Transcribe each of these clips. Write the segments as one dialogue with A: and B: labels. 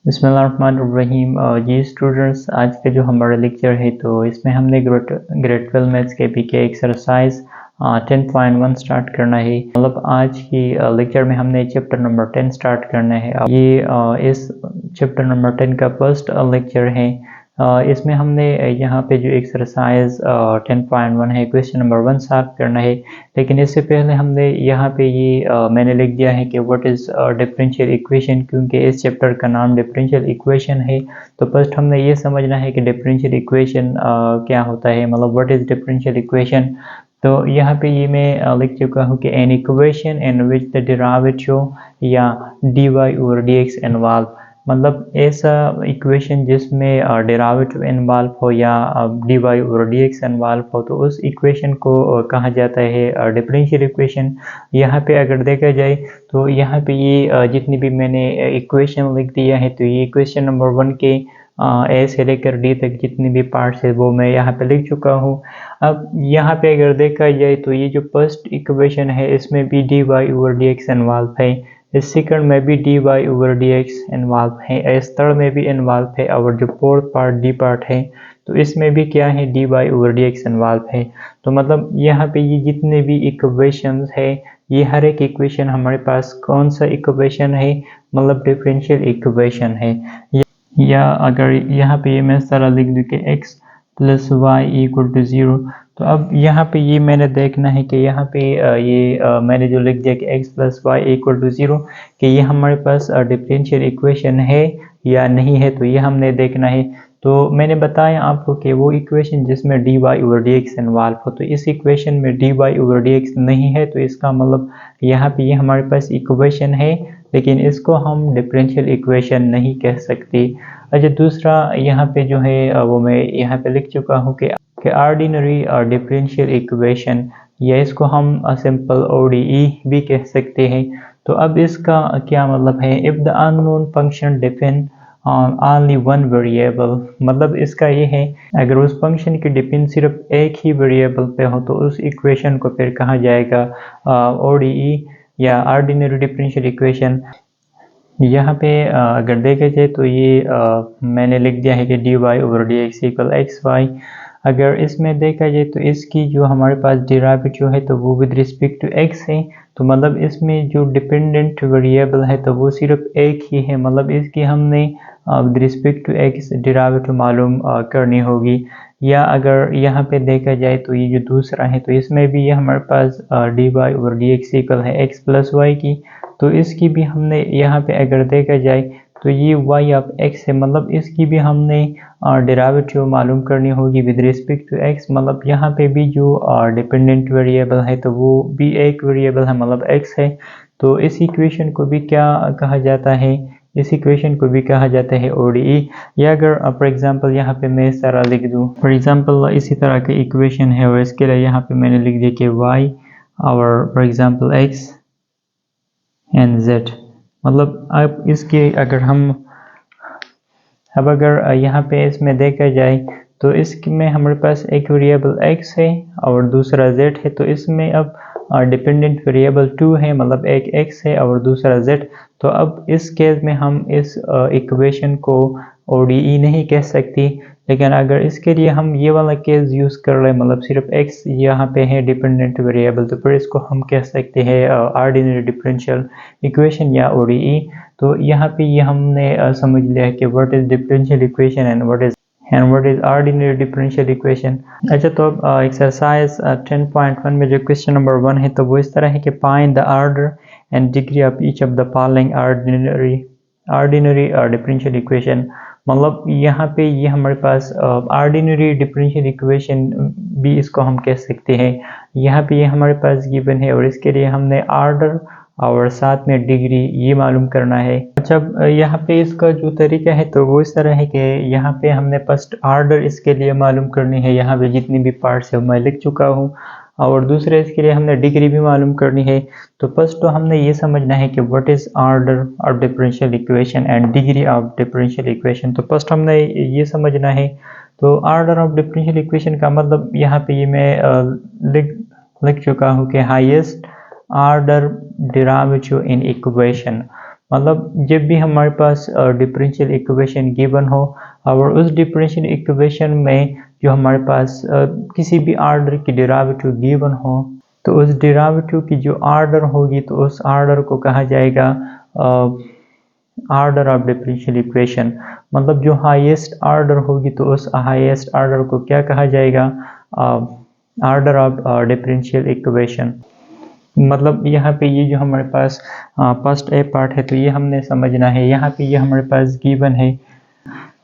A: बिस्मिल्लाहिर्रहमानिर्रहीम। जी स्टूडेंट्स, आज का जो हमारा लेक्चर है तो इसमें हमने ग्रेड 12 मैथ्स के पीके एक्सरसाइज 10.1 स्टार्ट करना है। मतलब आज की लेक्चर में हमने चैप्टर नंबर 10 स्टार्ट करना है। ये इस चैप्टर नंबर 10 का फर्स्ट लेक्चर है। इसमें हमने यहाँ पे जो एक्सरसाइज 10.1 है, क्वेश्चन नंबर 1 सॉल्व करना है। लेकिन इससे पहले हमने यहाँ पे ये मैंने लिख दिया है कि व्हाट इज़ डिफरेंशियल इक्वेशन, क्योंकि इस चैप्टर का नाम डिफरेंशियल इक्वेशन है। तो फर्स्ट हमने ये समझना है कि डिफरेंशियल इक्वेशन क्या होता है, मतलब व्हाट इज़ डिफरेंशियल इक्वेशन। तो यहाँ पे ये मैं लिख चुका हूँ कि an equation in which the derivative या d Y over D x involve, मतलब ऐसा इक्वेशन जिसमें डेरिवेटिव इन्वॉल्व हो या डी वाई और डी एक्स इन्वॉल्व हो, तो उस इक्वेशन को कहा जाता है डिफरेंशियल इक्वेशन। यहाँ पे अगर देखा जाए तो यहाँ पे ये जितनी भी मैंने इक्वेशन लिख दिया है, तो ये इक्वेशन नंबर 1 के ए से लेकर डी तक जितनी भी पार्ट्स है वो मैं यहाँ पे लिख चुका हूँ। अब यहाँ पे अगर देखा जाए तो ये जो फर्स्ट इक्वेशन है इसमें भी D Y over D x involve है, इस सेकंड में भी D Y over D x involve है, इस थर्ड में भी इन्वॉल्व है, और जो फोर्थ पार्ट डी पार्ट है तो इसमें भी क्या है, D Y over D x involve है। तो मतलब यहाँ पे ये जितने भी इक्वेशंस है, ये हर एक इक्वेशन हमारे पास कौन सा इक्वेशन है, मतलब डिफरेंशियल इक्वेशन है। या अगर यहाँ पे ये मैं सारा लिख दूँ कि x plus Y equal to 0, तो अब यहाँ पे ये मैंने देखना है कि यहाँ पे मैंने जो लिख दिया कि x plus Y equal to 0, कि ये हमारे पास डिफरेंशियल इक्वेशन है या नहीं है, तो ये हमने देखना है। तो मैंने बताया आपको कि वो इक्वेशन जिसमें D Y over D x involve हो, तो इस इक्वेशन में D Y over D X नहीं है, तो इसका मतलब यहाँ पे ये हमारे पास इक्वेशन है, लेकिन इसको हम डिफरेंशियल इक्वेशन नहीं कह सकते। अच्छा, दूसरा यहाँ पे जो है वो मैं यहाँ पे लिख चुका हूँ कि ऑर्डिनरी डिफरेंशियल इक्वेशन, या इसको हम सिंपल ODE भी कह सकते हैं। तो अब इसका क्या मतलब है, if the unknown function depend on only one variable, मतलब इसका ये है अगर उस फंक्शन की डिपेंड सिर्फ एक ही वेरिएबल पे हो तो उस इक्वेशन को फिर कहा जाएगा ODE या ऑर्डिनरी डिफरेंशियल इक्वेशन। यहाँ पे अगर देखा जाए तो ये मैंने लिख दिया है कि D Y over D x equal X Y. अगर इसमें देखा जाए तो इसकी जो हमारे पास डेरिवेटिव है तो वो विद रिस्पेक्ट टू एक्स है, तो मतलब इसमें जो डिपेंडेंट वेरिएबल है तो वो सिर्फ एक ही है, मतलब इसकी हमने with respect to X derivative मालूम करनी होगी। या अगर यहाँ पे देखा जाए तो ये जो दूसरा है तो इसमें भी ये हमारे पास d Y over D x equal है एक्स प्लस वाई की, तो इसकी भी हमने यहाँ पे अगर देखा जाए तो ये y ऑफ x है, मतलब इसकी भी हमने डेरिवेटिव मालूम करनी होगी विद रिस्पेक्ट टू x। मतलब यहाँ पे भी जो डिपेंडेंट वेरिएबल है तो वो भी एक वेरिएबल है, मतलब x है। तो इस इक्वेशन को भी क्या कहा जाता है, इस इक्वेशन को भी कहा जाता है ODE। या अगर फॉर एग्जांपल यहाँ पे मैं इस तरह लिख दूँ, फॉर एग्जांपल इसी तरह की इक्वेशन है और इसके लिए यहाँ पे मैंने लिख दिया कि y और for example x and z, मतलब अब इसके अगर यहाँ पे इसमें देखा जाए तो इसमें हमारे पास एक वेरिएबल x है और दूसरा z है, तो इसमें अब डिपेंडेंट वेरिएबल 2 है, मतलब एक x है और दूसरा z। तो अब इस केस में हम इस इक्वेशन को ODE नहीं कह सकती, लेकिन अगर इसके लिए हम ये वाला केस यूज़ कर रहे हैं, मतलब सिर्फ x यहाँ पे है डिपेंडेंट वेरिएबल, तो फिर इसको हम कह सकते हैं ऑर्डिनरी डिफरेंशियल इक्वेशन या ODE। तो यहाँ पे ये हमने समझ लिया है कि what is differential equation and what is ordinary differential equation. अच्छा, तो अब एक्सरसाइज 10.1 में जो क्वेश्चन नंबर 1 है तो वो इस तरह है कि find the order and degree of each of the following ordinary differential equation. मतलब यहाँ पे ये हमारे पास ऑर्डिनरी डिफरेंशियल इक्वेशन भी इसको हम कह सकते हैं। यहाँ पे ये हमारे पास गिवन है और इसके लिए हमने ऑर्डर और साथ में डिग्री ये मालूम करना है। अच्छा, यहाँ पे इसका जो तरीका है तो वो इस तरह है कि यहाँ पे हमने फर्स्ट ऑर्डर इसके लिए मालूम करनी है, यहाँ पे जितनी भी पार्ट्स है मैं लिख चुका हूँ, और दूसरे इसके लिए हमने डिग्री भी मालूम करनी है। तो फर्स्ट तो हमने ये समझना है कि what is order of differential equation and degree of differential equation. तो फर्स्ट हमने ये समझना है। तो ऑर्डर ऑफ डिफरेंशियल इक्वेशन का मतलब यहाँ पे ये मैं लिख चुका हूँ कि highest order derivative in equation, मतलब जब भी हमारे पास डिफरेंशियल इक्वेशन गिवन हो और उस डिफरेंशियल इक्वेशन में जो हमारे पास किसी भी आर्डर की डेरिवेटिव गिवन हो, तो उस डेरिवेटिव की जो आर्डर होगी तो उस आर्डर को कहा जाएगा आर्डर ऑफ डिफरेंशियल इक्वेशन। मतलब जो हाईएस्ट आर्डर होगी तो उस हाईएस्ट आर्डर को क्या कहा जाएगा, आर्डर ऑफ डिफरेंशियल इक्वेशन। मतलब यहाँ पे ये जो हमारे पास फर्स्ट ए पार्ट है तो ये हमने समझना है। यहाँ पे ये हमारे पास गिवन है,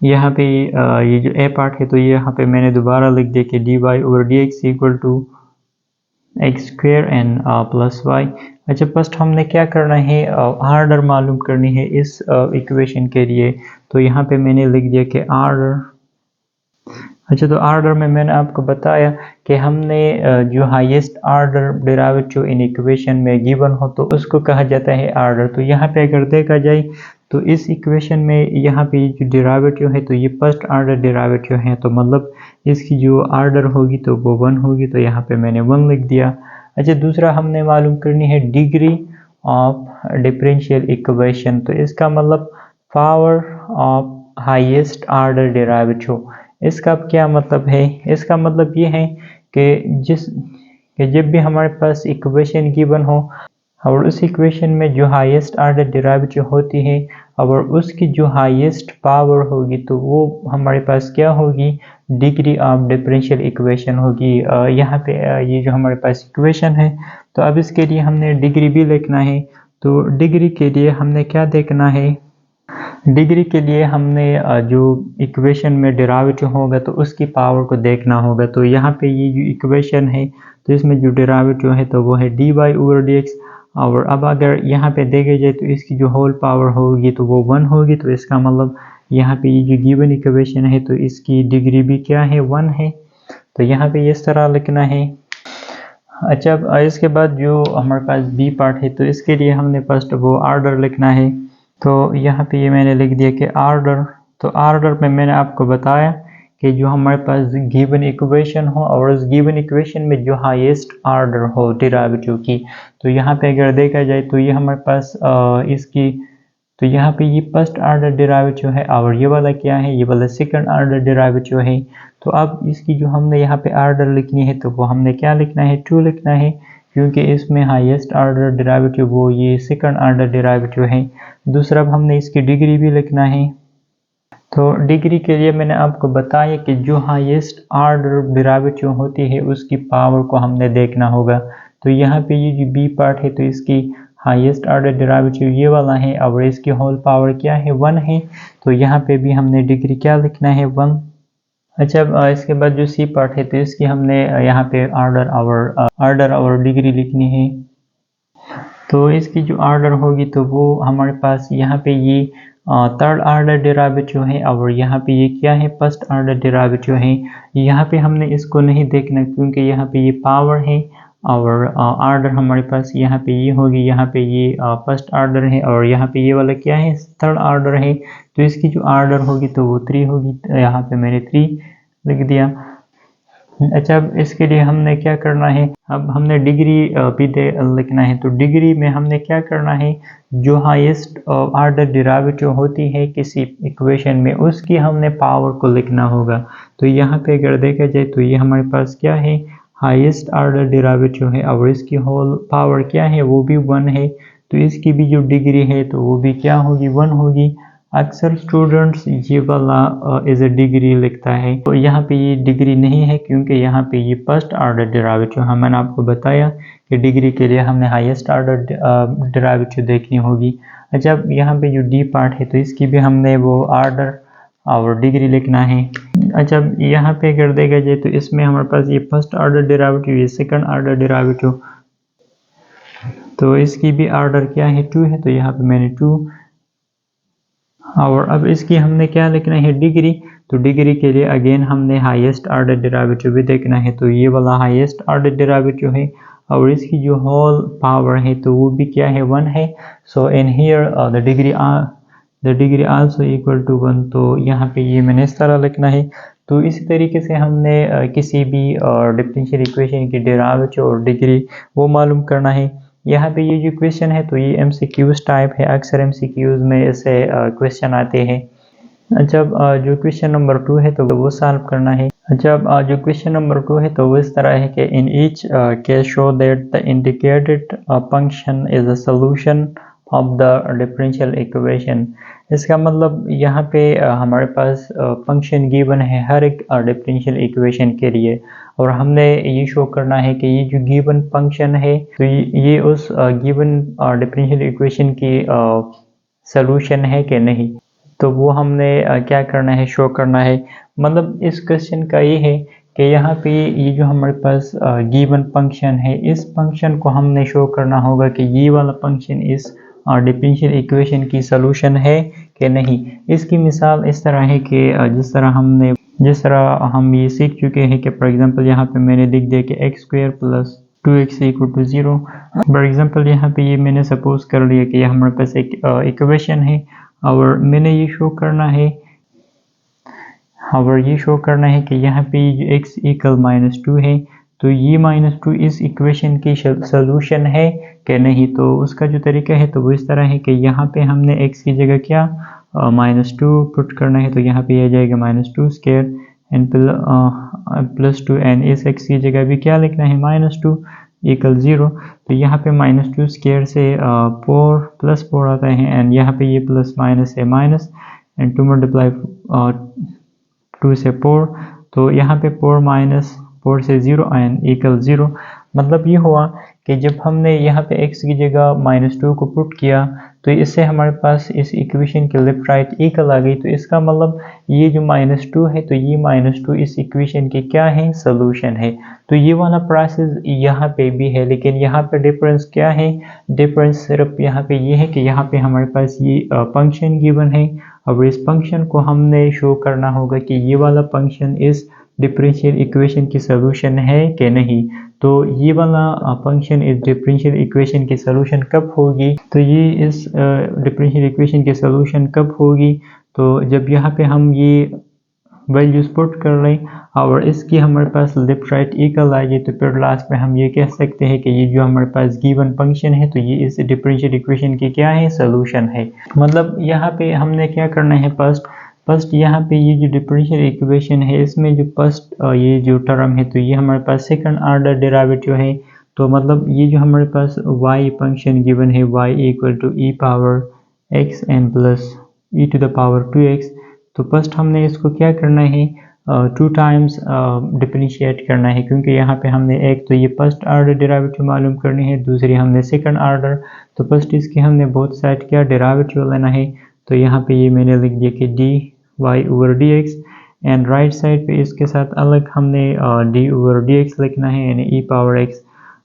A: यहाँ पे ये जो ए पार्ट है तो ये यहाँ पे मैंने दोबारा लिख दिया कि dy over dx equal to X square N plus Y. अच्छा, फर्स्ट हमने क्या करना है, आर्डर मालूम करनी है इस इक्वेशन के लिए। तो यहाँ पे मैंने लिख दिया कि आर्डर। अच्छा, तो आर्डर में मैंने आपको बताया कि हमने जो highest order derivative in equation में गिवन हो तो उसको कहा जाता है आर्डर। तो यहाँ पे अगर देखा जाए तो इस इक्वेशन में यहाँ पे जो डेरिवेटिव है तो ये फर्स्ट आर्डर डेरिवेटिव है, तो मतलब इसकी जो आर्डर होगी तो वो 1 होगी, तो यहाँ पे मैंने 1 लिख दिया। अच्छा, दूसरा हमने मालूम करनी है डिग्री ऑफ डिफरेंशियल इक्वेशन। तो इसका मतलब power of highest order derivative. इसका क्या मतलब है, इसका मतलब ये है कि जब भी हमारे पास इक्वेशन गिवन हो और उस इक्वेशन में जो हाईएस्ट आर्डर डेरिवेटिव होती है और उसकी जो हाईएस्ट पावर होगी तो वो हमारे पास क्या होगी, डिग्री ऑफ डिफरेंशियल इक्वेशन होगी। यहाँ पे ये जो हमारे पास इक्वेशन है तो अब इसके लिए हमने डिग्री भी लिखना है। तो डिग्री के लिए हमने क्या देखना है, डिग्री के लिए हमने जो इक्वेशन में डेरिवेटिव होगा तो उसकी पावर को देखना होगा। तो यहाँ पे ये जो इक्वेशन है तो इसमें जो डेरिवेटिव है तो वो है dy ओवर dx, और अब अगर यहाँ पे देखे जाए तो इसकी जो होल पावर होगी तो वो 1 होगी। तो इसका मतलब यहाँ पे ये जो गिवन इक्वेशन है तो इसकी डिग्री भी क्या है, 1 है। तो यहाँ पे इस तरह लिखना है। अच्छा, अब इसके बाद जो हमारे पास बी पार्ट है तो इसके लिए हमने फर्स्ट वो आर्डर लिखना है। तो यहाँ पे ये मैंने लिख दिया कि आर्डर। तो आर्डर में मैंने आपको बताया कि जो हमारे पास गिवन इक्वेशन हो और उस गिवन इक्वेशन में जो हाईएस्ट आर्डर हो डेरिवेटिव की, तो यहाँ पे अगर देखा जाए तो ये हमारे पास इसकी, तो यहाँ पे ये फर्स्ट आर्डर डेरिवेटिव है और ये वाला क्या है, ये वाला सेकंड आर्डर डेरिवेटिव है। तो अब इसकी जो हमने यहाँ पे आर्डर लिखनी है तो वो हमने क्या लिखना है, 2 लिखना है, क्योंकि इसमें हाईएस्ट आर्डर डेरिवेटिव वो ये सेकंड आर्डर डेरिवेटिव है। दूसरा, अब हमने इसकी डिग्री भी लिखना है। तो डिग्री के लिए मैंने आपको बताया कि जो हाईएस्ट आर्डर डेरिवेटिव होती है उसकी पावर को हमने देखना होगा। तो यहाँ पे ये जो बी पार्ट है तो इसकी हाईएस्ट आर्डर डेरिवेटिव ये वाला है और इसकी होल पावर क्या है, 1 है। तो यहाँ पे भी हमने डिग्री क्या लिखना है, 1। अच्छा, इसके बाद जो सी पार्ट है तो इसकी हमने यहाँ पे आर्डर और डिग्री लिखनी है। तो इसकी जो आर्डर होगी तो वो हमारे पास यहाँ पे ये थर्ड आर्डर डेरिवेटिव है और यहाँ पे ये क्या है, फर्स्ट आर्डर डेरिवेटिव है। यहाँ पे हमने इसको नहीं देखना क्योंकि यहाँ पे ये पावर है और आर्डर हमारे पास यहाँ पे ये होगी, यहाँ पे ये फर्स्ट आर्डर है और यहाँ पे ये वाला क्या है, थर्ड आर्डर है। तो इसकी जो आर्डर होगी तो वो 3 होगी, तो यहाँ पे मैंने 3 लिख दिया। अच्छा, अब इसके लिए हमने क्या करना है, अब हमने डिग्री भी लिखना है। तो डिग्री में हमने क्या करना है, जो हाईएस्ट आर्डर डेरिवेटिव होती है किसी इक्वेशन में उसकी हमने पावर को लिखना होगा। तो यहाँ पे अगर देखा जाए तो ये हमारे पास क्या है, हाईएस्ट आर्डर डेरिवेटिव है और इसकी होल पावर क्या है, वो भी 1 है। तो इसकी भी जो डिग्री है तो वो भी क्या होगी, 1 होगी। अक्सर स्टूडेंट्स ये वाला एज ए डिग्री लिखता है, तो यहाँ पे ये डिग्री नहीं है क्योंकि यहाँ पे ये फर्स्ट आर्डर डेरिवेटिव है। मैंने आपको बताया कि डिग्री के लिए हमने हाईएस्ट आर्डर डेरिवेटिव देखनी होगी। अच्छा, अब यहाँ पे जो डी पार्ट है तो इसकी भी हमने वो आर्डर और डिग्री लिखना है। अच्छा, यहाँ पे अगर देखा जाए तो इसमें हमारे पास ये फर्स्ट आर्डर डेरिवेटिव, ये सेकंड आर्डर डेरिवेटिव, तो इसकी भी आर्डर क्या है, 2 है। तो यहाँ पे मैंने 2 और अब इसकी हमने क्या लिखना है, डिग्री। तो डिग्री के लिए अगेन हमने हाईएस्ट आर्डर डेरिवेटिव भी देखना है। तो ये वाला हाईएस्ट आर्डर डेरिवेटिव है और इसकी जो होल पावर है तो वो भी क्या है, 1 है। So in here the degree also equal to 1। तो यहाँ पे ये मैंने इस तरह लिखना है। तो इसी तरीके से हमने किसी भी डिफरेंशियल इक्वेशन की डेरिवेटिव और डिग्री वो मालूम करना है। यहाँ पे ये जो क्वेश्चन है तो ये MCQs टाइप है, अक्सर MCQs में ऐसे क्वेश्चन आते हैं। जब जो क्वेश्चन नंबर 2 है तो वो सॉल्व करना है। जब जो क्वेश्चन नंबर 2 है तो वो इस तरह है कि in each case show that the indicated function is a solution of the differential equation. इसका मतलब यहाँ पे हमारे पास फंक्शन गिवन है हर एक डिफरेंशियल इक्वेशन के लिए, और हमने ये शो करना है कि ये जो गिवन फंक्शन है तो ये उस गिवन डिफरेंशियल इक्वेशन की सॉल्यूशन है कि नहीं। तो वो हमने क्या करना है, शो करना है। मतलब इस क्वेश्चन का ये है कि यहाँ पे ये जो हमारे पास गिवन फंक्शन है, इस फंक्शन को हमने शो करना होगा कि ये वाला फंक्शन इस डिफरेंशियल इक्वेशन की सॉल्यूशन है कि नहीं। इसकी मिसाल इस तरह है कि जिस तरह हम ये सीख चुके हैं कि फॉर एग्जांपल यहाँ पे मैंने लिख दिया कि x² + 2x = 0। फॉर एग्जांपल यहाँ पे ये मैंने सपोज कर लिया कि ये हमारे पास एक इक्वेशन है और मैंने ये शो करना है कि यहाँ पे x = -2 है, तो ये -2 इस इक्वेशन की सॉल्यूशन है कि नहीं। तो उसका जो तरीका है तो वो इस तरह है कि यहाँ पे हमने x की जगह क्या -2 पुट करना है, तो यहाँ पे आ जाएगा -2² n +2 n। इस x की जगह भी क्या लिखना है, -2 = 0। तो यहाँ पे -2² से 4 + 4 आता है, एंड यहाँ पे ये प्लस माइनस है माइनस, एंड 2 × 2 से 4, तो यहाँ पे 4 - 4 से 0 एंड = 0। मतलब ये हुआ कि जब हमने यहाँ पे x की जगह -2 को पुट किया तो इससे हमारे पास इस इक्वेशन के लेफ्ट राइट इक्वल आ गई। तो इसका मतलब ये जो -2 है तो ये -2 इस इक्वेशन की क्या है, सॉल्यूशन है। तो ये वाला प्रोसेस यहाँ पे भी है, लेकिन यहाँ पे डिफरेंस क्या है, डिफरेंस सिर्फ यहाँ पे ये है कि यहाँ पे हमारे पास ये फंक्शन गिवन है और इस फंक्शन को हमने शो करना होगा कि ये वाला फंक्शन इस डिफरेंशियल इक्वेशन की सॉल्यूशन है कि नहीं। तो ये वाला फंक्शन इस डिफरेंशियल इक्वेशन की सॉल्यूशन कब होगी, तो ये इस डिफरेंशियल इक्वेशन की सॉल्यूशन कब होगी, तो जब यहाँ पे हम ये वैल्यूज पुट कर लें और इसकी हमारे पास लेफ्ट राइट इक्वल आ जाए, तो फिर लास्ट में हम ये कह सकते हैं कि ये जो हमारे पास गिवन फंक्शन है तो ये इस डिफरेंशियल इक्वेशन की क्या है, सॉल्यूशन है। मतलब यहाँ पे हमने क्या करना है, फर्स्ट यहाँ पे ये जो डिफरेंशियल इक्वेशन है इसमें जो फर्स्ट ये जो टर्म है तो ये हमारे पास सेकंड ऑर्डर डेरिवेटिव है। तो मतलब ये जो हमारे पास y फंक्शन गिवन है y = e⁻x + e⁻2x, तो फर्स्ट हमने इसको क्या करना है, 2 टाइम्स डिफरेंशिएट करना है, क्योंकि यहाँ पे हमने एक तो ये फर्स्ट ऑर्डर डेरिवेटिव मालूम करनी है, दूसरी हमने सेकंड ऑर्डर। तो फर्स्ट इसके हमने बोथ साइड क्या डेरिवेटिव लेना है, तो यहाँ पे ये मैंने लिख दिया कि dy/dx, एंड राइट साइड पे इसके साथ अलग हमने d/dx लिखना है यानी e⁻x,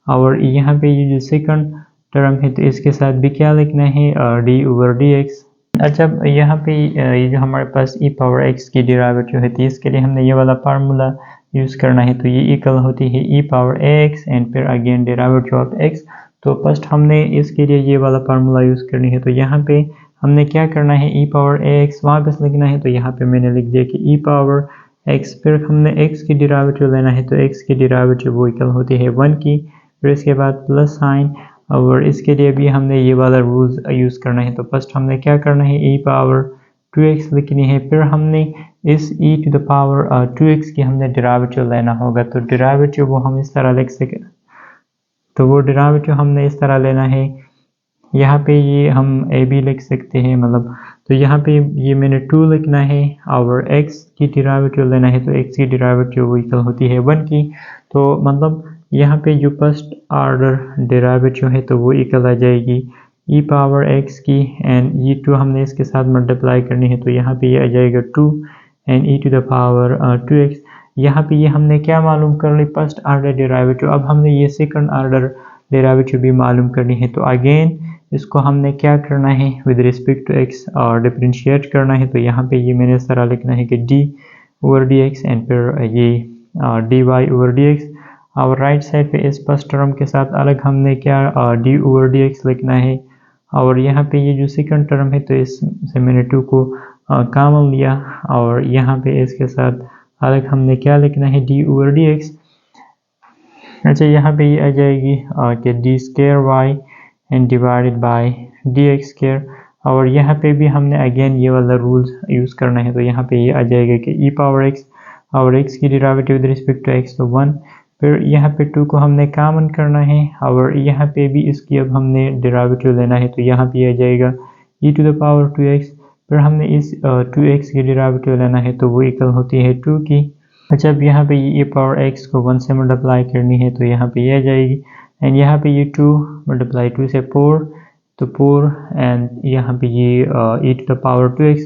A: और यहाँ पे ये जो सेकंड टर्म है तो इसके साथ भी क्या लिखना है, d/dx। अच्छा, यहाँ पे ये जो हमारे पास e⁻x की डेरिवेटिव है तो इसके लिए हमने ये वाला फार्मूला यूज़ करना है, तो ये इक्वल होती है e⁻x एंड फिर अगेन डेरिवेटिव ऑफ x। तो फर्स्ट हमने इसके लिए ये वाला फार्मूला यूज़ करनी है, तो यहाँ पे हमने क्या करना है, e⁻x वापस लिखना है, तो यहाँ पे मैंने लिख दिया कि e⁻x, फिर हमने x की डेरिवेटिव लेना है, तो x की डेरिवेटिव वो इक्वल होती है 1 की, फिर इसके बाद प्लस साइन, और इसके लिए भी हमने ये वाला रूल्स यूज़ करना है। तो फर्स्ट हमने क्या करना है, e⁻2x लिखनी है, फिर हमने इस e⁻2x की हमने डेरिवेटिव लेना होगा। तो डेरिवेटिव वो हम इस तरह लिख सकें, तो वो डेरिवेटिव हमने इस तरह लेना है, यहाँ पे ये हम a भी लिख सकते हैं, मतलब तो यहाँ पे ये मैंने 2 लिखना है और x की डेरिवेटिव लेना है, तो x की डेरिवेटिव वो इक्वल होती है 1 की। तो मतलब यहाँ पे जो फर्स्ट ऑर्डर डेरिवेटिव है तो वो इक्वल आ जाएगी e⁻x की, एंड ये 2 हमने इसके साथ मल्टीप्लाई करनी है, तो यहाँ पे ये आ जाएगा 2 एंड e⁻2x। यहाँ पे ये हमने क्या मालूम कर ली, फर्स्ट ऑर्डर डेरिवेटिव। अब हमने ये सेकंड ऑर्डर डेरिवेटिव भी मालूम करनी है, तो अगेन इसको हमने क्या करना है, विद रिस्पेक्ट टू x और डिफरेंशिएट करना है। तो यहाँ पे ये मैंने इस तरह लिखना है कि d/dx एंड फिर ये dy/dx, और राइट साइड पे इस फर्स्ट टर्म के साथ अलग हमने क्या d/dx लिखना है, और यहाँ पे ये जो सेकंड टर्म है तो इससे मैंने 2 को कॉमन लिया, और यहाँ पे इसके साथ अलग हमने क्या लिखना है, d/dx। अच्छा, यहाँ पे ये आ जाएगी कि d² y and divided by dx²। और यहाँ पे भी हमने अगेन ये वाला रूल्स यूज़ करना है, तो यहाँ पे ये आ जाएगा कि e पावर x और x की derivative with respect to x तो 1। फिर यहाँ पे 2 को हमने कॉमन करना है और यहाँ पे भी इसकी अब हमने डेरिवेटिव लेना है, तो यहाँ पे आ जाएगा e to the power 2x। फिर हमने इस 2x की डेरिवेटिव लेना है, तो वो इक्वल होती है 2 की। अच्छा, अब यहाँ पे ये e पावर x को 1 से मल्टीप्लाई करनी है, तो यहाँ पे ये आ जाएगी। एंड यहाँ पे ये 2 मल्टीप्लाई 2 से 4, तो 4 एंड यहाँ पे ये e to the power 2x।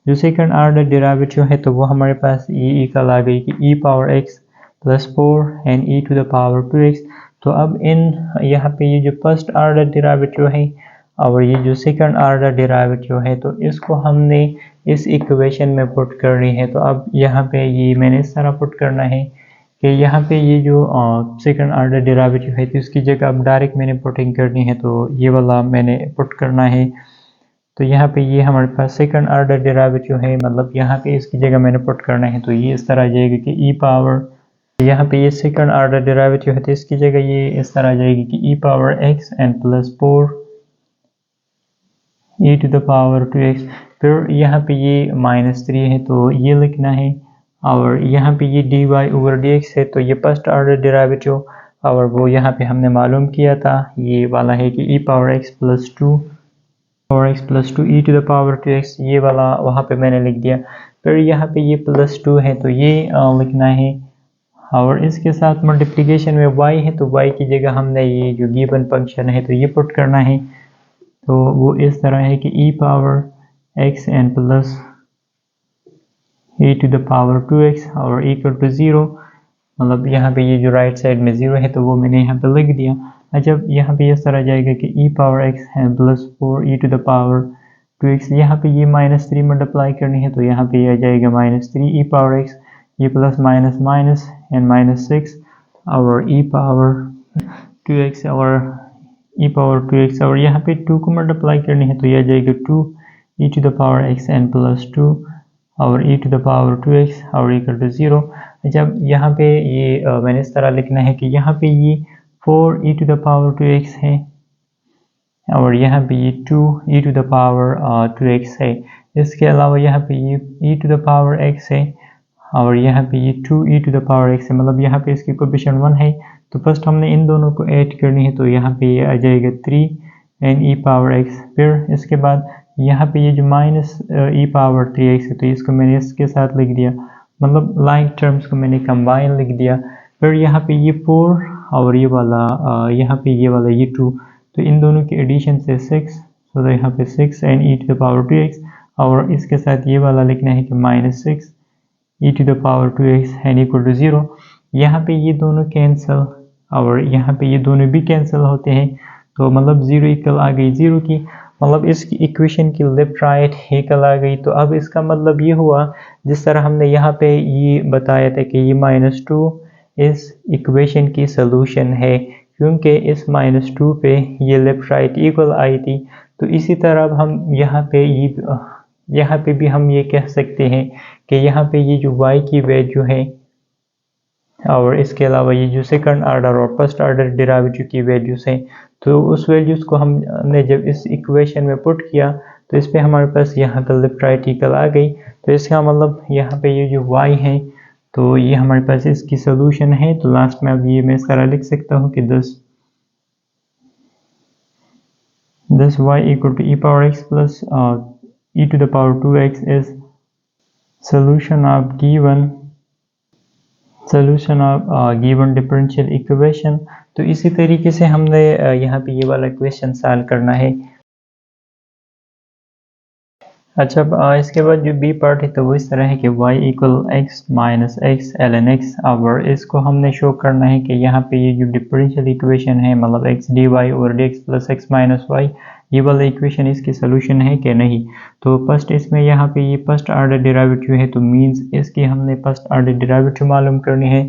A: जो सेकंड ऑर्डर डेरिवेटिव है तो वो हमारे पास ये इक्वल आ गई कि e power x plus 4 and e to the power 2x। तो अब इन यहाँ पे ये जो फर्स्ट ऑर्डर डेरिवेटिव है और ये जो सेकंड ऑर्डर डेरिवेटिव है, तो इसको हमने इस इक्वेशन में पुट करनी है। तो अब यहाँ पे ये मैंने इस तरह पुट करना है कि यहाँ पे ये जो सेकंड ऑर्डर डेरिवेटिव है तो इसकी जगह अब डायरेक्ट मैंने पुटिंग करनी है, तो ये वाला मैंने पुट करना है। तो यहाँ पे ये हमारे पास सेकंड ऑर्डर डेरिवेटिव है, मतलब यहाँ पे इसकी जगह मैंने पुट करना है, तो ये इस तरह आ जाएगा कि e पावर, यहाँ पे ये सेकंड ऑर्डर डेरिवेटिव है तो इसकी जगह ये इस तरह आ जाएगी कि e power x and plus 4 e to the power 2x। फिर यहाँ पे ये -3 है तो ये लिखना है, और यहाँ पे ये dy ओवर dx है, तो ये फर्स्ट ऑर्डर डेरिवेटिव और वो यहाँ पे हमने मालूम किया था, ये वाला है कि e power x plus 2 e to the power 2x, ये वाला वहाँ पे मैंने लिख दिया। फिर यहाँ पे ये प्लस 2 है तो ये लिखना है, और इसके साथ मल्टीप्लिकेशन में y है तो y की जगह हमने ये जो गिवन फंक्शन है तो ये पुट करना है। तो वो इस तरह है कि e power x and plus e to the power 2x और इक्वल टू 0, मतलब यहाँ पे ये जो राइट साइड में 0 है तो वो मैंने यहाँ पे लिख दिया। जब यहाँ पे इस तरह जाएगा कि e power x and plus 4 e to the power 2x, यहाँ पे ये -3 मल्टीप्लाई करनी है तो यहाँ पे ये आ जाएगा -3 e पावर x, ये प्लस माइनस माइनस एंड -6 और e पावर 2x और यहाँ पे 2 को मल्टीप्लाई करनी है तो ये आ जाएगा 2 e to the power x and plus 2 और e to the power 2x और इक्वल टू 0। जब यहाँ पे ये मैंने इस तरह लिखना है कि यहाँ पे ये 4 e to the power 2x है और यहाँ पे ये 2 e to the power 2x है। इसके अलावा यहाँ पे ये e to the power x है और यहाँ पे ये 2 e to the power x है, मतलब यहाँ पे इसकी कोएफिशिएंट 1 है। तो फर्स्ट हमने इन दोनों को ऐड करनी है, तो यहाँ पे ये आ जाएगा 3 एंड e पावर x। फिर इसके बाद यहाँ पे ये जो माइनस e पावर 3x है तो इसको मैंने इसके साथ लिख दिया, मतलब लाइक टर्म्स को मैंने कंबाइन लिख दिया। फिर यहाँ पे ये 4 और ये वाला यहाँ पे ये वाला ये 2, तो इन दोनों की एडिशन से 6, तो यहाँ पे 6 and e to the power 2x और इसके साथ ये वाला लिखना है कि -6 e to the power 2x and equal to 0। यहाँ पे ये दोनों कैंसिल और यहाँ पे ये दोनों भी कैंसिल होते हैं, तो मतलब 0 इक्वल आ गई 0 की, मतलब इस इक्वेशन की लेफ्ट राइट इक्वल आ गई। तो अब इसका मतलब ये हुआ, जिस तरह हमने यहाँ पे ये बताया था कि ये -2 इस इक्वेशन की सलूशन है, क्योंकि इस -2 पे ये लेफ्ट राइट इक्वल आई थी। तो इसी तरह अब हम यहाँ पे भी हम ये कह सकते हैं कि यहाँ पे ये जो y की वैल्यू है और इसके अलावा ये जो सेकंड ऑर्डर और फर्स्ट ऑर्डर डेरिवेटिव की वैल्यूज हैं, तो उस वैल्यूज को हमने जब इस इक्वेशन में पुट किया तो इस पे हमारे पास यहाँ पे लेफ्ट राइट इक्वल आ गई। तो इसका मतलब यहाँ पे ये जो y है तो ये हमारे पास इसकी सोल्यूशन है। तो लास्ट में अब ये मैं इस तरह लिख सकता हूँ कि 10 y equal to e power x plus e to the power 2x is solution of given differential equation। तो इसी तरीके से हमने यहाँ पे ये वाला क्वेश्चन सॉल्व करना है। अच्छा, इसके बाद जो बी पार्ट है तो वो इस तरह है कि y equal x minus x ln x, और इसको हमने शो करना है कि यहाँ पे ये जो डिफरेंशियल इक्वेशन है, मतलब x dy over dx plus x minus y, ये वाला इक्वेशन इसकी सोल्यूशन है कि नहीं। तो फर्स्ट इसमें यहाँ पे ये फर्स्ट ऑर्डर डेरिवेटिव है, तो मींस इसकी हमने फर्स्ट ऑर्डर डेरिवेटिव मालूम करनी है।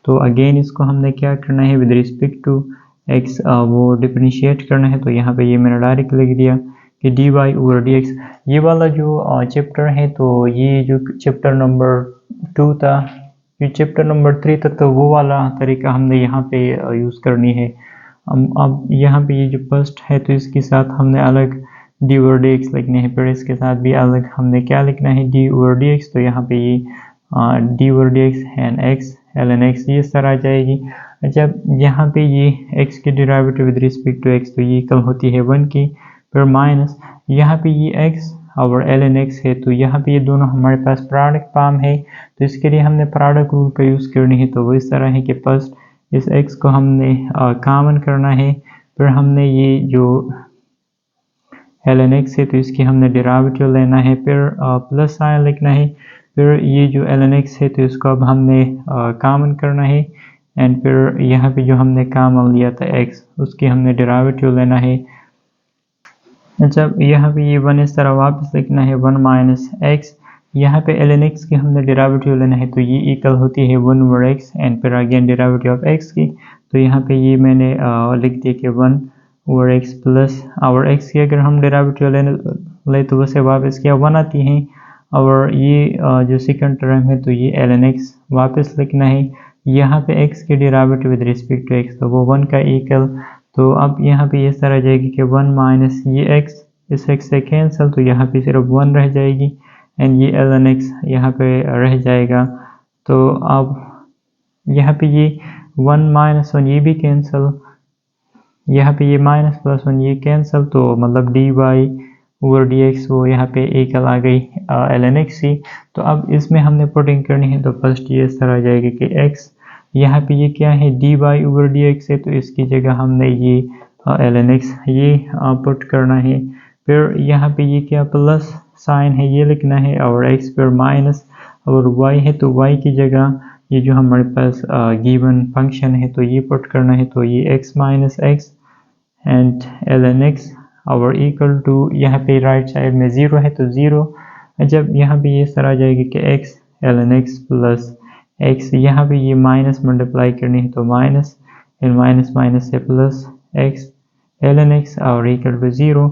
A: तो अगेन इसको हमने क्या करना है, विद रिस्पेक्ट टू x वो डिफरेंशिएट करना है। तो यहाँ पे ये मैंने डायरेक्ट लिख दिया कि dy ओवर dx। ये वाला जो चैप्टर है तो ये जो चैप्टर नंबर 2 था, ये चैप्टर नंबर 3 था, तो वो वाला तरीका हमने यहाँ पे यूज़ करनी है। अब यहाँ पे ये जो फर्स्ट है तो इसके साथ हमने अलग डी ओवर डी एक्स लिखने हैं, फिर इसके साथ भी अलग हमने क्या लिखना है, डी ओवर डी एक्स। तो यहाँ पे ये d over D x n x l n x ये इस तरह आ जाएगी। जब यहाँ पे ये x की derivative with respect to x तो ये इक्वल होती है 1 की, फिर माइनस यहाँ पे ये x और ln x है तो यहाँ पे ये दोनों हमारे पास प्रोडक्ट फॉर्म है, तो इसके लिए हमने प्रोडक्ट रूल का यूज़ करनी है। तो वो इस तरह है कि फर्स्ट इस x को हमने कॉमन करना है, फिर हमने ये जो ln x है तो इसकी हमने डेरिवेटिव लेना है, फिर प्लस साइन लिखना है, फिर ये जो ln x है तो इसको अब हमने कॉमन करना है, एंड फिर यहाँ पे जो हमने कॉमन लिया था x उसकी हमने डेरिवेटिव लेना है। जब यहाँ पे ये 1 इस तरह वापस लिखना है 1 माइनस एक्स, यहाँ पे ln x की हमने डेरिवेटिव लेना है तो ये इक्वल होती है 1 ओवर x एंड फिर अगेन डेरिवेटिव ऑफ x की। तो यहाँ पे ये मैंने लिख दिया कि 1 ओवर x प्लस और x की अगर हम डेरिवेटिव ले तो वैसे वापस क्या 1 आती है, और ये जो सेकंड टर्म है तो ये ln x वापस लिखना है। यहाँ पे x की derivative with respect to x तो वो 1 का इक्वल, तो अब यहाँ पे इस तरह जाएगी कि 1 माइनस ये x इस x से कैंसिल तो यहाँ पे सिर्फ 1 रह जाएगी, एंड ये ln x यहाँ पे रह जाएगा। तो अब यहाँ पे ये 1 माइनस 1 ये भी कैंसिल, यहाँ पे ये माइनस प्लस 1 ये कैंसिल, तो मतलब dy ओवर dx वो यहाँ पे इक्वल आ गई ln x ही। तो अब इसमें हमने पुटिंग करनी है, तो फर्स्ट ये इस तरह आ जाएगी कि x यहाँ पे ये क्या है dy ओवर dx है, तो इसकी जगह हमने ये ln x ये पुट करना है, फिर यहाँ पे ये क्या प्लस साइन है ये लिखना है, और x फिर माइनस, और y है तो y की जगह ये जो हमारे पास गिवन फंक्शन है तो ये पुट करना है, तो ये x minus x and ln x और इक्वल टू यहाँ पे राइट साइड में 0 है तो 0। जब यहाँ पे ये इस तरह आ जाएगी कि x ln x plus x, यहाँ पे ये माइनस मल्टीप्लाई करनी है तो माइनस एंड माइनस माइनस से प्लस x ln x और इक्वल टू 0।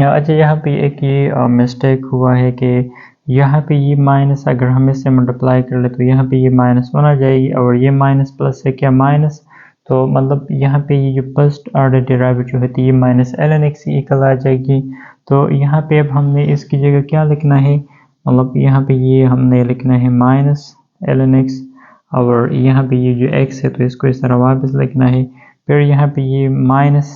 A: अच्छा यहाँ पे एक ये मिस्टेक हुआ है कि यहाँ पे ये माइनस अगर हम इससे मल्टीप्लाई कर ले तो यहाँ पे ये माइनस 1 आ जाएगी, और ये माइनस प्लस से क्या माइनस, तो मतलब यहाँ पे ये जो फर्स्ट ऑर्डर डेरिवेटिव होती है ये माइनस ln x इक्वल आ जाएगी। तो यहाँ पे अब हमने इसकी जगह क्या लिखना है, मतलब यहाँ पे ये हमने लिखना है माइनस ln x, और यहाँ पे ये जो x है तो इसको इस तरह वापस लिखना है, फिर यहाँ पे ये माइनस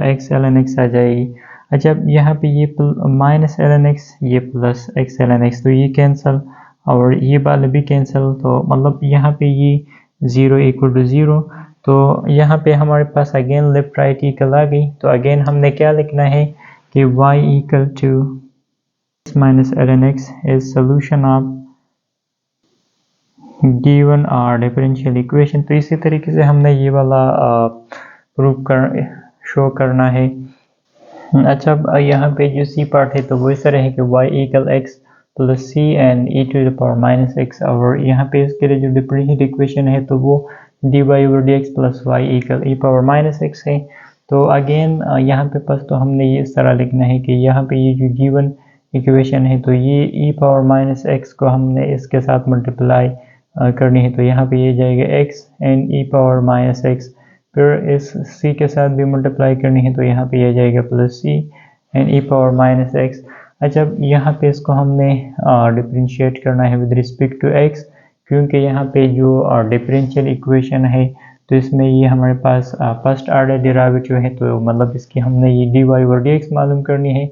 A: x ln x आ जाएगी। अच्छा यहाँ पे ये माइनस ln x ये प्लस x ln x तो ये कैंसिल और ये वाला भी कैंसिल, तो मतलब यहाँ पे ये 0 इक्वल टू 0। तो यहाँ पे हमारे पास अगेन लेफ्ट राइट इक्वल आ गई, तो अगेन हमने क्या लिखना है कि y equal to x minus ln x is solution of given और डिफरेंशियल इक्वेशन। तो इसी तरीके से हमने ये वाला प्रूव कर शो करना है। अच्छा अब यहाँ पे जो सी पार्ट है तो वो इस तरह है कि y equal x plus c and e to the power minus x, और यहाँ पे इसके लिए जो डिफरेंशियल इक्वेशन है तो वो dy over dx plus y equal e power minus x है। तो अगेन यहाँ पे बस तो हमने ये इस तरह लिखना है कि यहाँ पे ये जो गिवन इक्वेशन है तो ये e पावर माइनस x को हमने इसके साथ मल्टीप्लाई करनी है, तो यहाँ पे ये जाएगा x and e power minus x, फिर इस c के साथ भी मल्टीप्लाई करनी है तो यहाँ पे ये जाएगा plus c and e power minus x। अच्छा यहाँ पे इसको हमने डिफरेंशिएट करना है विद रिस्पेक्ट टू x, क्योंकि यहाँ पे जो डिफरेंशियल इक्वेशन है तो इसमें ये हमारे पास फर्स्ट ऑर्डर डेरिवेटिव है, तो मतलब इसकी हमने ये dy ओवर dx मालूम करनी है।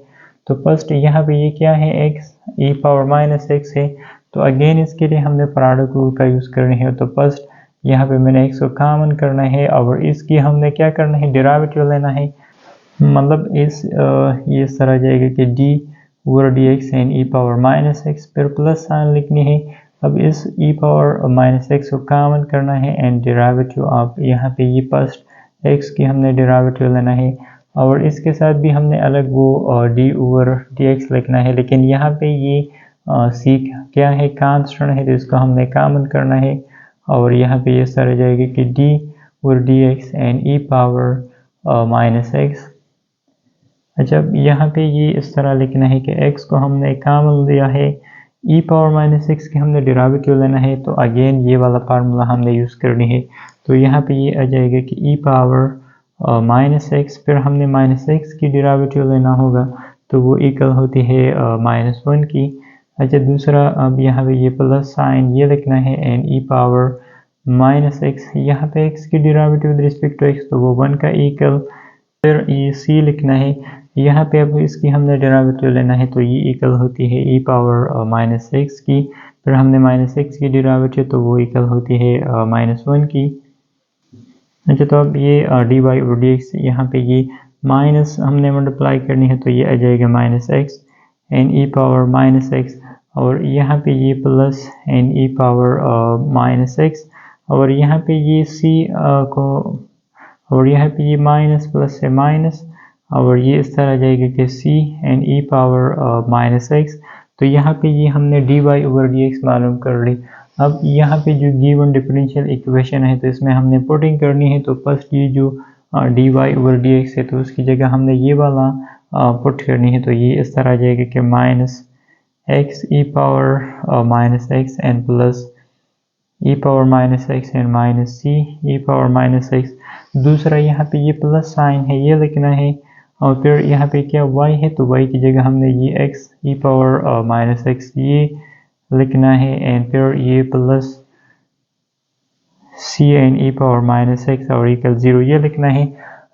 A: तो फर्स्ट यहाँ पे ये क्या है x e power minus x है, तो अगेन इसके लिए हमने प्रोडक्ट रूल का यूज़ करनी है। तो फर्स्ट यहाँ पे मैंने x को कॉमन करना है और इसकी हमने क्या करना है डेरिवेटिव लेना है, मतलब ये इस तरह जाएगा कि d over dx and e power minus x, फिर प्लस साइन लिखनी है। अब इस e पावर माइनस x को कॉमन करना है एंड डेरिवेटिव ऑफ यहाँ पे ये फर्स्ट x की हमने डेरिवेटिव लेना है, और इसके साथ भी हमने अलग वो d ओवर dx लिखना है, लेकिन यहाँ पे ये c क्या है कांस्टेंट है तो इसको हमने कॉमन करना है, और यहाँ पे ये सारा जाएगा कि d over dx and e power minus x। अच्छा यहाँ पे ये इस तरह लिखना है कि x को हमने कॉमन लिया है, e पावर माइनस x की हमने डेरिवेटिव लेना है, तो अगेन ये वाला फार्मूला हमने यूज़ करनी है। तो यहाँ पे ये आ जाएगा कि e पावर माइनस एक्स, फिर हमने माइनस एक्स की डेरिवेटिव लेना होगा तो वो इक्वल होती है -1 की। अच्छा, दूसरा अब यहाँ पे ये प्लस साइन ये लिखना है n e power minus x, यहाँ पे एक्स की derivative with respect to x तो वो 1 का इक्वल। फिर ये सी लिखना है, यहाँ पे अब इसकी हमने डेरिवेटिव लेना है तो ये इक्वल होती है ई पावर माइनस एक्स की। फिर हमने माइनस एक्स की डेरिवेटिव तो वो इक्वल होती है -1 की। अच्छा, तो अब ये डी वाई और डी एक्स, यहाँ पे ये माइनस हमने मल्टीप्लाई करनी है तो ये आ जाएगा minus x n e power minus x, और यहाँ पे ये plus n e power minus x, और यहाँ पे ये सी को, और यहाँ पे ये माइनस प्लस से माइनस, और ये इस तरह आ जाएगा कि c n e power minus x. तो यहाँ पे ये हमने d Y over D x मालूम कर ली। अब यहाँ पे जो गिवन डिफरेंशियल इक्वेशन है तो इसमें हमने पुटिंग करनी है, तो फर्स्ट ये जो d Y over D x है तो उसकी जगह हमने ये वाला पुट करनी है, तो ये इस तरह आ जाएगा कि minus x e power minus x and plus e power minus x and minus c e power minus x. दूसरा यहाँ पे ये प्लस साइन है ये लिखना है, और फिर यहाँ पे क्या y है तो y की जगह हमने ये x e power minus x ये लिखना है, एंड फिर ये plus c n e power minus x और इक्वल 0 ये लिखना है।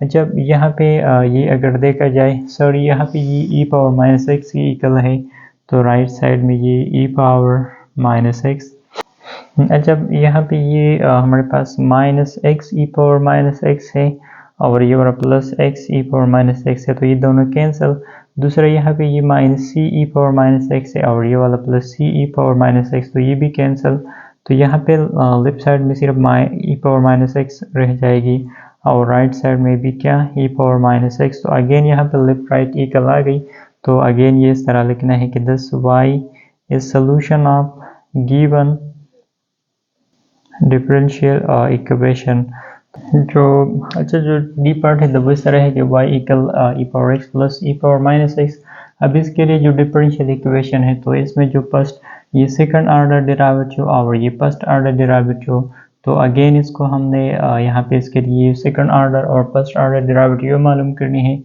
A: जब यहाँ पे ये अगर देखा जाए सर, यहाँ पे ये ई पावर माइनस एक्स की इक्वल है तो राइट साइड में ये ई पावर माइनस एक्स। जब यहाँ पे ये हमारे पास minus x e power minus x है और ये वाला plus x e power minus x है तो ये दोनों कैंसिल। दूसरा यहाँ पे ये minus c e power minus x है और ये वाला प्लस सी ई पावर माइनस एक्स तो ये भी कैंसिल। तो यहाँ पे लेफ्ट साइड में सिर्फ ई पावर माइनस एक्स रह जाएगी और राइट साइड में भी क्या ई पावर माइनस एक्स। तो अगेन यहाँ पे लेफ्ट राइट इक्वल आ गई, तो अगेन ये इस तरह लिखना है कि this y is solution of given differential equation. जो डी पार्ट है तो वो इस तरह है कि y equal e power x plus e power minus x. अब इसके लिए जो डिफरेंशियल इक्वेशन है तो इसमें जो फर्स्ट ये सेकंड ऑर्डर डेरिवेटिव और ये फर्स्ट ऑर्डर डेरिवेटिव, तो अगेन इसको हमने यहाँ पे इसके लिए सेकंड ऑर्डर और फर्स्ट ऑर्डर डेरिवेटिव मालूम करनी है।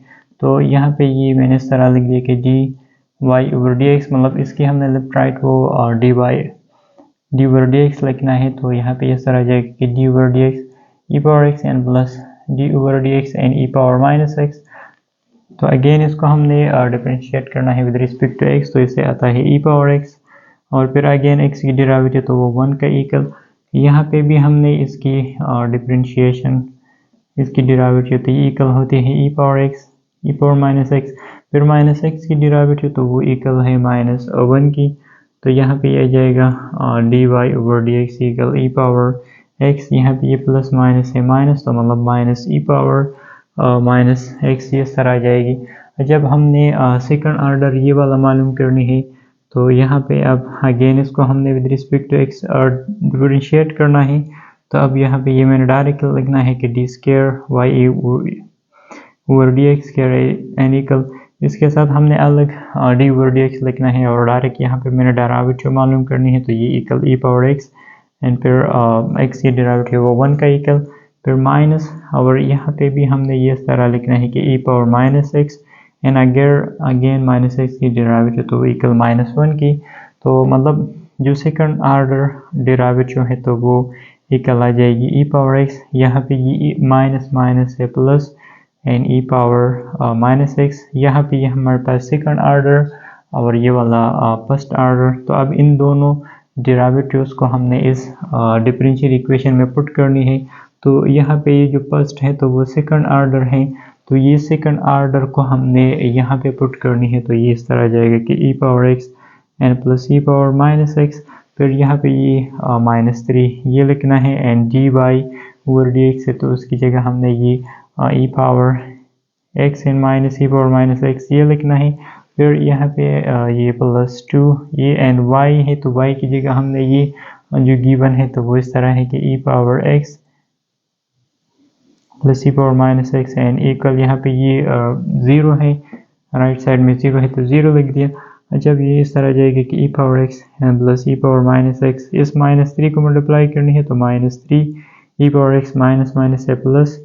A: तो यहाँ पे ये मैंने इस तरह लिख दिया कि D Y over D x, मतलब इसकी हमने लेफ्ट राइट वो d y d over D x लिखना है, तो यहाँ पे इस तरह आ जाएगा कि d over D x e power x n plus d over D x n e power minus x. तो अगेन इसको हमने डिफरेंशिएट करना है विद रिस्पेक्ट टू एक्स, तो इससे आता है ई पावर एक्स और फिर अगेन एक्स की डेरिवेटिव तो वो 1 का इक्वल। यहाँ पे भी हमने इसकी डिफरेंशिएशन इसकी डेरिवेटिव तो ये इक्वल होती है ई power x e power minus x, फिर माइनस एक्स की डेरिवेटिव तो वो इक्वल है -1 की। तो यहाँ पे आ जाएगा d Y over D x equal e power x, यहाँ पे ये प्लस माइनस है माइनस तो मतलब minus e power minus x ये इस तरह आ जाएगी। जब हमने सेकंड ऑर्डर ये वाला मालूम करनी है तो यहाँ पे अब अगेन इसको हमने with respect to x differentiate करना है। तो अब यहाँ पे ये मैंने डायरेक्ट लिखना है कि d square y over D x square n equal, इसके साथ हमने अलग डी ओवर डी एक्स लिखना है और डायरेक्ट यहाँ पे मैंने डेरिवेटिव मालूम करनी है, तो ये equal e power x and फिर एक्स की डेरिवेटिव वो 1 का इक्वल, फिर माइनस, और यहाँ पे भी हमने ये इस तरह लिखना है कि e power minus x and again minus x की डेरिवेटिव तो इक्वल -1 की। तो मतलब जो सेकंड ऑर्डर डेरिवेटिव है तो वो इक्वल आ जाएगी ई पावर एक्स, यहाँ पे ये माइनस माइनस है plus and E power minus x, यहाँ पे ये हमारे पास सेकंड ऑर्डर और ये वाला फर्स्ट ऑर्डर। तो अब इन दोनों डेरिवेटिव्स को हमने इस डिफरेंशियल इक्वेशन में पुट करनी है। तो यहाँ पे ये जो फर्स्ट है तो वो सेकंड ऑर्डर है, तो ये सेकंड ऑर्डर को हमने यहाँ पे पुट करनी है, तो ये इस तरह आ जाएगा कि e power x and plus e power minus x, फिर यहाँ पे ये -3 ये लिखना है and d Y over D x है तो उसकी जगह हमने ये e power x and minus e power minus x ये लिखना है। फिर यहाँ पे ये +2 ये एंड y है तो y की जगह हमने ये जो गिवन है तो वो इस तरह है कि e power x plus e power minus x and equal, यहाँ पे ये 0 है राइट साइड में 0 है तो 0 लिख दिया। जब ये इस तरह जाएगा कि e power x and plus e power minus x, इस -3 को मल्टीप्लाई करनी है तो -3 e power x minus minus है plus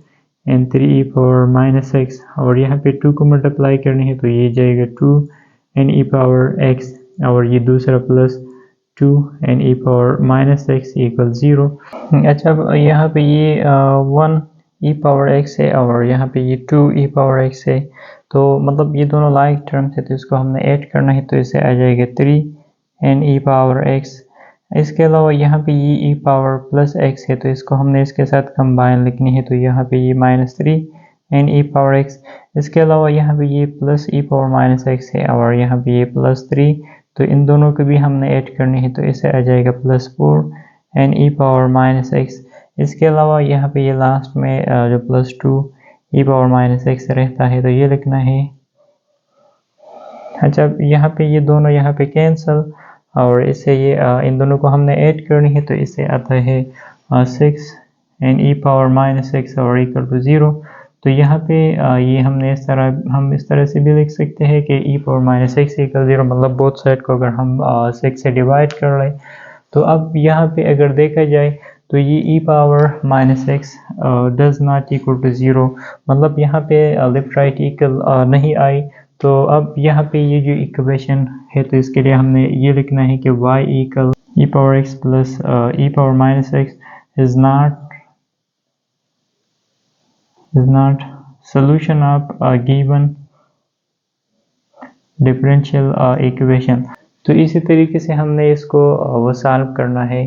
A: and 3 e power minus x, और यहाँ पे 2 को मल्टीप्लाई करनी है तो ये जाएगा 2 एन e पावर एक्स, और ये दूसरा plus 2 n e power minus x equal 0। अच्छा, अब यहाँ पे ये 1 e पावर एक्स है और यहाँ पे ये 2 e पावर एक्स है, तो मतलब ये दोनों लाइक टर्म्स है, तो इसको हमने ऐड करना है, तो इसे आ जाएगा 3 एन e पावर एक्स। इसके अलावा यहाँ पे ये e पावर प्लस एक्स है, तो इसको हमने इसके साथ कंबाइन लिखनी है, तो यहाँ पे ये -3 एन e पावर एक्स। इसके अलावा यहाँ पे ये plus e power minus x है और यहाँ पे ये +3, तो इन दोनों को भी हमने ऐड करनी है, तो इसे आ जाएगा +4 n e power minus x. इसके अलावा यहाँ पे ये लास्ट में जो +2 e पावर माइनस एक्स रहता है, तो ये लिखना है। अच्छा, यहाँ पे ये दोनों यहाँ पे कैंसल, और इसे ये इन दोनों को हमने ऐड करनी है, तो इसे आता है 6 n e power minus x और इक्वल टू 0। तो यहाँ पे ये हमने हम इस तरह से भी लिख सकते हैं कि e power minus x equal 0, मतलब बोथ साइड को अगर हम 6 से डिवाइड कर लें। तो अब यहाँ पे अगर देखा जाए तो ये e power minus x does not equal to 0, मतलब यहाँ पे लेफ्ट राइट इक्वल नहीं आई। तो अब यहाँ पे ये जो इक्वेशन है, तो इसके लिए हमने ये लिखना है कि y equal e power x plus e power minus x is not solution of a given differential equation. तो इसी तरीके से हमने इसको वो सॉल्व करना है।